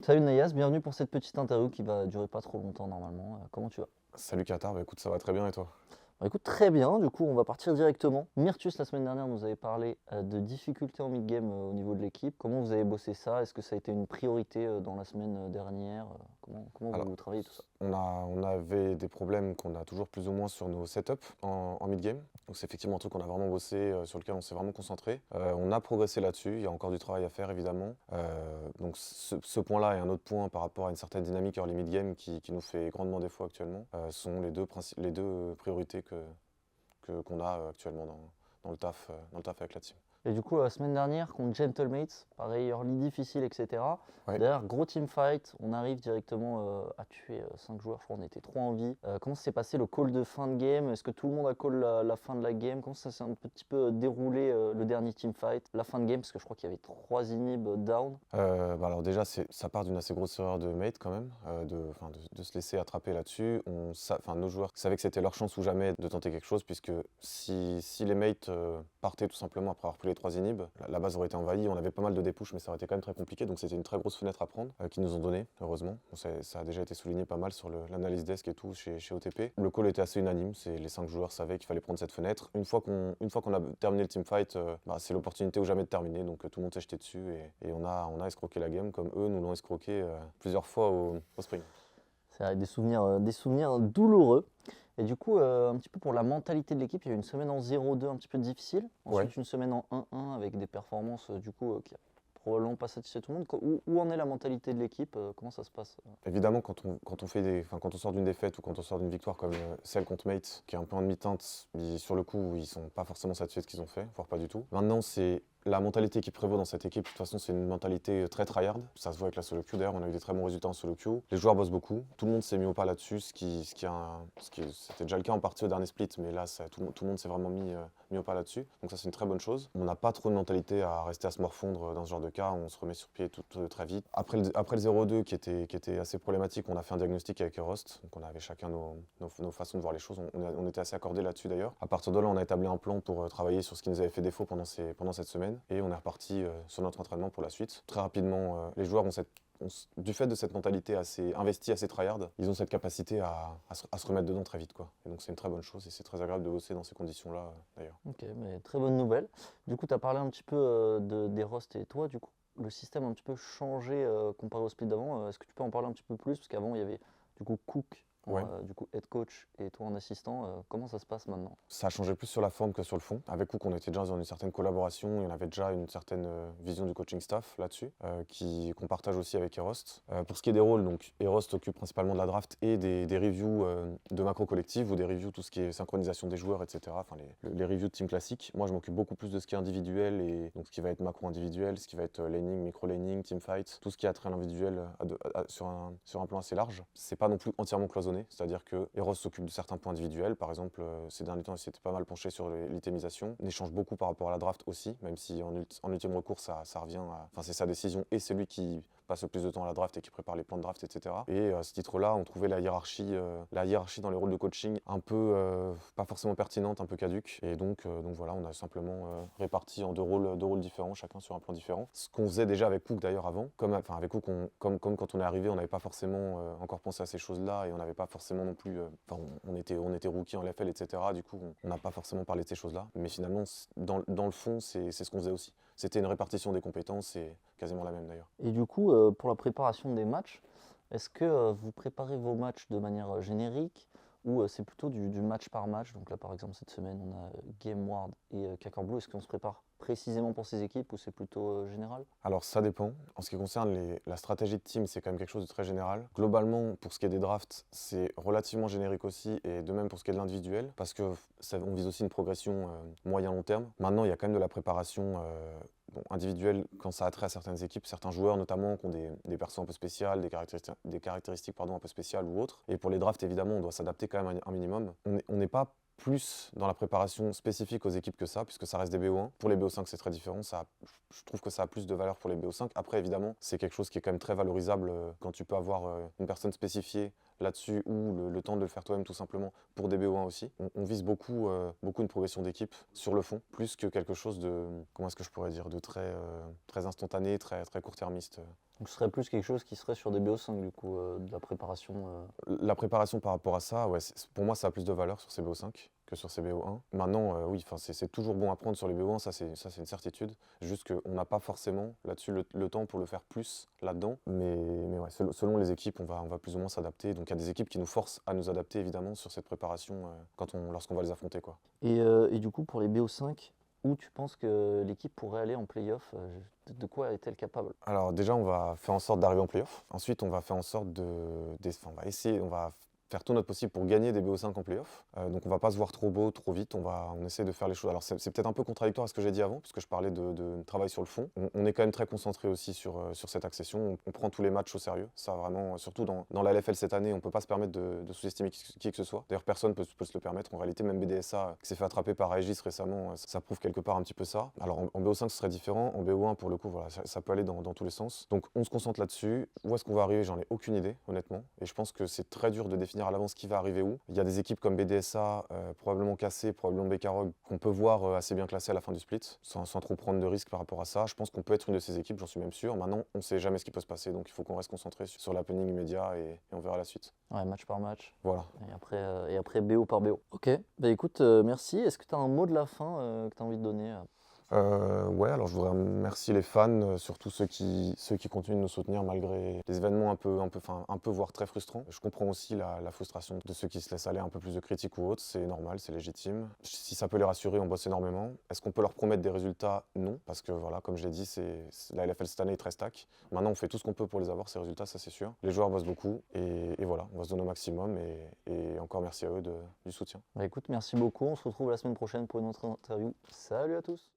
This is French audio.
Salut Nayas, bienvenue pour cette petite interview qui va durer pas trop longtemps normalement. Comment tu vas? Salut Qatar, bah écoute, ça va très bien et toi? Bah, écoute, très bien, du coup on va partir directement. Myrtus la semaine dernière nous avait parlé de difficultés en mid-game au niveau de l'équipe. Comment vous avez bossé ça? Est-ce que ça a été une priorité dans la semaine dernière? Comment Alors, vous travaillez tout ça? on avait des problèmes qu'on a toujours plus ou moins sur nos setups en mid-game. Donc c'est effectivement un truc qu'on a vraiment bossé, sur lequel on s'est vraiment concentré. On a progressé là-dessus, il y a encore du travail à faire évidemment. Donc ce point-là et un autre point par rapport à une certaine dynamique early mid-game qui nous fait grandement défaut actuellement, sont les deux priorités qu'on a actuellement dans le taf avec la team. Et du coup, la semaine dernière, contre Gentlemates, pareil, early difficile, etc. Ouais. D'ailleurs, gros team fight, on arrive directement à tuer 5 joueurs, je crois, on était 3 en vie. Comment s'est passé le call de fin de game? Est-ce que tout le monde a call la fin de la game? Comment ça s'est un petit peu déroulé le dernier team fight, la fin de game? Parce que je crois qu'il y avait 3 inhibs down. Bah alors déjà, ça part d'une assez grosse erreur de mate quand même, de se laisser attraper là-dessus. Nos joueurs savaient que c'était leur chance ou jamais de tenter quelque chose, puisque si les mates partaient tout simplement après avoir pris les 3 inhibs, la base aurait été envahie, on avait pas mal de dépush, mais ça aurait été quand même très compliqué, donc c'était une très grosse fenêtre à prendre, qu'ils nous ont donnée, heureusement. Bon, ça a déjà été souligné pas mal sur l'analyse desk et tout chez OTP. Le call était assez unanime, les 5 joueurs savaient qu'il fallait prendre cette fenêtre. Une fois qu'on a terminé le teamfight, c'est l'opportunité ou jamais de terminer, donc tout le monde s'est jeté dessus et on a escroqué la game comme eux nous l'ont escroqué plusieurs fois au spring. C'est des souvenirs douloureux. Et du coup, un petit peu pour la mentalité de l'équipe, il y a eu une semaine en 0-2 un petit peu difficile. Ouais. Ensuite, une semaine en 1-1 avec des performances qui a probablement pas satisfait tout le monde. Où en est la mentalité de l'équipe? Comment ça se passe? Évidemment, quand on sort d'une défaite ou quand on sort d'une victoire comme celle contre Mate, qui est un peu en demi-teinte, sur le coup, ils sont pas forcément satisfaits de ce qu'ils ont fait, voire pas du tout. Maintenant, c'est la mentalité qui prévaut dans cette équipe. De toute façon, c'est une mentalité très tryhard. Ça se voit avec la solo queue. D'ailleurs, on a eu des très bons résultats en solo queue. Les joueurs bossent beaucoup. Tout le monde s'est mis au pas là-dessus, c'était déjà le cas en partie au dernier split, mais là, tout le monde s'est vraiment mis au pas là-dessus. Donc ça, c'est une très bonne chose. On n'a pas trop de mentalité à rester à se morfondre dans ce genre de cas. On se remet sur pied tout très vite. Après le 0-2 qui était assez problématique, on a fait un diagnostic avec Erost. Donc on avait chacun nos façons de voir les choses. On était assez accordés là-dessus d'ailleurs. À partir de là, on a établi un plan pour travailler sur ce qui nous avait fait défaut pendant cette semaine. Et on est reparti sur notre entraînement pour la suite. Très rapidement, les joueurs du fait de cette mentalité assez investie, assez tryhard, ils ont cette capacité à se remettre dedans très vite, quoi. Et donc c'est une très bonne chose et c'est très agréable de bosser dans ces conditions-là, d'ailleurs. Ok, mais très bonne nouvelle. Du coup, tu as parlé un petit peu des rosts et toi, du coup, le système a un petit peu changé comparé au split d'avant. Est-ce que tu peux en parler un petit peu plus? Parce qu'avant, il y avait du coup Cook, Ouais. du coup head coach et toi en assistant. Comment ça se passe maintenant? Ça a changé plus sur la forme que sur le fond. Avec Cook, on était déjà dans une certaine collaboration et on avait déjà une certaine vision du coaching staff là-dessus, qu'on partage aussi avec Erost. Pour ce qui est des rôles, donc Erost s'occupe principalement de la draft et des reviews de macro collective ou des reviews tout ce qui est synchronisation des joueurs, etc. Enfin les reviews de team classiques. Moi, je m'occupe beaucoup plus de ce qui est individuel et donc ce qui va être macro individuel, ce qui va être laning, micro laning, team fight, tout ce qui a trait à l'individuel sur un plan assez large. C'est pas non plus entièrement cloisonné, c'est-à-dire que Erost s'occupe de certains points individuels. Par exemple, ces derniers temps, il s'était pas mal penché sur l'itémisation. Il échange beaucoup par rapport à la draft aussi, même si en ultime recours, ça revient à... Enfin, c'est sa décision et c'est lui qui passe le plus de temps à la draft et qui prépare les plans de draft, etc. Et à ce titre-là, on trouvait la hiérarchie dans les rôles de coaching un peu pas forcément pertinente, un peu caduque. Et donc voilà, on a simplement réparti en deux rôles différents, chacun sur un plan différent. Ce qu'on faisait déjà avec Cook d'ailleurs avant, avec Cook, comme quand on est arrivé, on n'avait pas forcément encore pensé à ces choses-là et on n'avait pas forcément non plus... on était rookie en LFL, etc. Du coup, on n'a pas forcément parlé de ces choses-là. Mais finalement, dans le fond, c'est ce qu'on faisait aussi. C'était une répartition des compétences et quasiment la même d'ailleurs. Et du coup, pour la préparation des matchs, est-ce que vous préparez vos matchs de manière générique ou c'est plutôt du match par match? Donc là, par exemple, cette semaine, on a GameWard et Cacor Blue. Est-ce qu'on se prépare précisément pour ces équipes ou c'est plutôt général? Alors ça dépend. En ce qui concerne la stratégie de team, c'est quand même quelque chose de très général. Globalement, pour ce qui est des drafts, c'est relativement générique aussi, et de même pour ce qui est de l'individuel, parce que on vise aussi une progression moyen-long terme. Maintenant, il y a quand même de la préparation individuelle quand ça a trait à certaines équipes, certains joueurs notamment qui ont des persos un peu spéciales, des caractéristiques un peu spéciales ou autres. Et pour les drafts, évidemment, on doit s'adapter quand même un minimum. On n'est pas plus dans la préparation spécifique aux équipes que ça, puisque ça reste des BO1. Pour les BO5, c'est très différent. Je trouve que ça a plus de valeur pour les BO5. Après, évidemment, c'est quelque chose qui est quand même très valorisable quand tu peux avoir une personne spécifiée là-dessus ou le temps de le faire toi-même tout simplement pour des BO1 aussi. On vise beaucoup une progression d'équipe sur le fond, plus que quelque chose de, comment est-ce que je pourrais dire, de très instantané, très court-termiste. Donc ce serait plus quelque chose qui serait sur des BO5 du coup, de la préparation. La préparation par rapport à ça, ouais, pour moi, ça a plus de valeur sur ces BO5 que sur ces BO1. Maintenant, oui, c'est toujours bon à prendre sur les BO1, ça c'est une certitude. Juste qu'on n'a pas forcément là-dessus le temps pour le faire plus là-dedans. Mais ouais, selon les équipes, on va plus ou moins s'adapter. Donc il y a des équipes qui nous forcent à nous adapter évidemment sur cette préparation lorsqu'on va les affronter, quoi. Et du coup, pour les BO5, où tu penses que l'équipe pourrait aller en play-off, de quoi est-elle capable? Alors déjà, on va faire en sorte d'arriver en play-off. Ensuite, on va faire en sorte on va essayer, on va faire tout notre possible pour gagner des BO5 en play-off. Donc on va pas se voir trop beau, trop vite, on essaie de faire les choses. Alors c'est peut-être un peu contradictoire à ce que j'ai dit avant, puisque je parlais de travail sur le fond. On est quand même très concentré aussi sur cette accession. On prend tous les matchs au sérieux. Ça vraiment, surtout dans la LFL cette année, on peut pas se permettre de sous-estimer qui que ce soit. D'ailleurs, personne peut se le permettre. En réalité, même BDSA, qui s'est fait attraper par Aegis récemment, ça prouve quelque part un petit peu ça. Alors en BO5, ce serait différent. En BO1, pour le coup, voilà, ça peut aller dans tous les sens. Donc on se concentre là-dessus. Où est-ce qu'on va arriver? J'en ai aucune idée, honnêtement. Et je pense que c'est très dur de définir à l'avance qui va arriver où. Il y a des équipes comme BDSA, probablement cassées, probablement Bekarog, qu'on peut voir assez bien classées à la fin du split, sans trop prendre de risques par rapport à ça. Je pense qu'on peut être une de ces équipes, j'en suis même sûr. Maintenant, on ne sait jamais ce qui peut se passer, donc il faut qu'on reste concentré sur l'happening immédiat et on verra la suite. Ouais, match par match. Voilà. Et après BO par BO. Ok, bah écoute, merci. Est-ce que tu as un mot de la fin que tu as envie de donner? Ouais, alors je voudrais remercier les fans, surtout ceux qui continuent de nous soutenir malgré les événements un peu voire très frustrants. Je comprends aussi la frustration de ceux qui se laissent aller un peu plus de critiques ou autres, c'est normal, c'est légitime. Si ça peut les rassurer, on bosse énormément. Est-ce qu'on peut leur promettre des résultats? Non, parce que voilà, comme je l'ai dit, la LFL cette année est très stack. Maintenant, on fait tout ce qu'on peut pour les avoir, ces résultats, ça c'est sûr. Les joueurs bossent beaucoup et voilà, on va se donner au maximum et encore merci à eux du soutien. Bah écoute, merci beaucoup. On se retrouve la semaine prochaine pour une autre interview. Salut à tous!